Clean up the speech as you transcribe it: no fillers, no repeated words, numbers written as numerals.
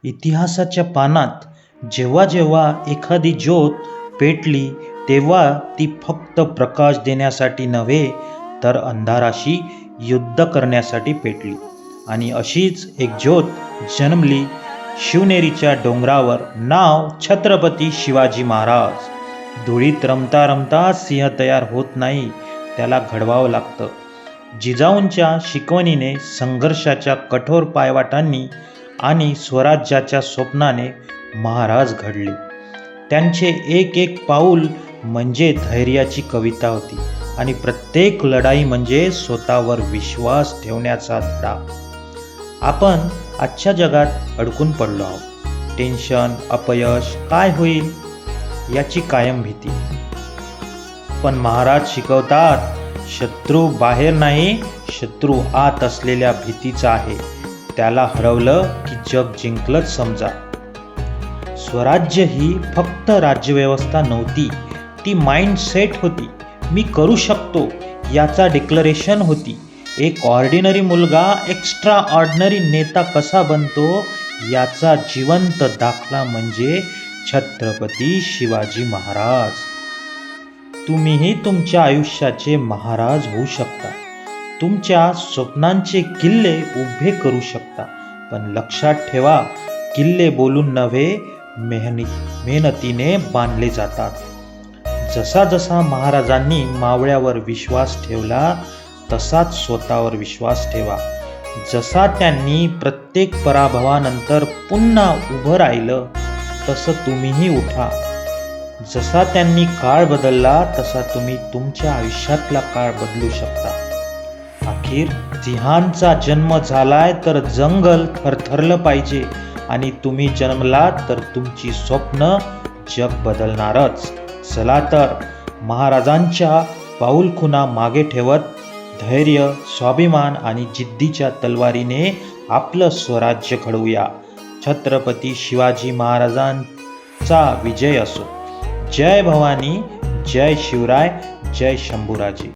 इतिहासाच्या पानात जेव्हा जेव्हा एखादी ज्योत पेटली तेव्हा ती फक्त प्रकाश देण्यासाठी नव्हे तर अंधाराशी युद्ध करण्यासाठी पेटली. आणि अशीच एक ज्योत जन्मली शिवनेरीच्या डोंगरावर, नाव छत्रपती शिवाजी महाराज. धुळीत रमता रमता सिंह तयार होत नाही, त्याला घडवावं लागतं. जिजाऊंच्या शिकवणीने, संघर्षाच्या कठोर पायवाटांनी आणि स्वराज्याच्या स्वप्नाने महाराज घडले. त्यांचे एक एक पाऊल म्हणजे धैर्याची कविता होती आणि प्रत्येक लढाई म्हणजे स्वतःवर विश्वास ठेवण्याचा धडा. आपण आजच्या जगात अडकून पडलो आहोत. टेन्शन, अपयश, काय होईल याची कायम भीती. पण महाराज शिकवतात, शत्रू बाहेर नाही, शत्रू आत असलेल्या भीतीचा आहे. त्याला हरवलं की जग जिंकलंच समजा. स्वराज्य ही फक्त राज्यव्यवस्था नव्हती, ती माइंडसेट होती. मी करू शकतो याचा डिक्लरेशन होती. एक ऑर्डिनरी मुलगा एक्स्ट्रा ऑर्डिनरी नेता कसा बनतो याचा जिवंत दाखला म्हणजे छत्रपती शिवाजी महाराज. तुम्हीही तुमच्या आयुष्याचे महाराज होऊ शकता. तुमच्या स्वप्नांचे किल्ले उभे करू शकता. पण लक्षात ठेवा, किल्ले बोलून नव्हे, मेहनतीने बांधले जातात. जसा जसा महाराजांनी मावळ्यावर विश्वास ठेवला तसाच स्वतःवर विश्वास ठेवा. जसा त्यांनी प्रत्येक पराभवानंतर पुन्हा उभं राहिलं तसं तुम्हीही उठा. जसा त्यांनी काळ बदलला तसा तुम्ही तुमच्या आयुष्यातला काळ बदलू शकता. अखेर सिंहांचा जन्म झालाय तर जंगल थरथरलं पाहिजे आणि तुम्ही जन्मलात तर तुमची स्वप्न जग बदलणारच. चला तर महाराजांच्या पाऊलखुणा मागे ठेवत धैर्य, स्वाभिमान आणि जिद्दीच्या तलवारीने आपलं स्वराज्य घडवूया. छत्रपती शिवाजी महाराजांचा विजय असो. जय भवानी, जय शिवराय, जय शंभूराजे.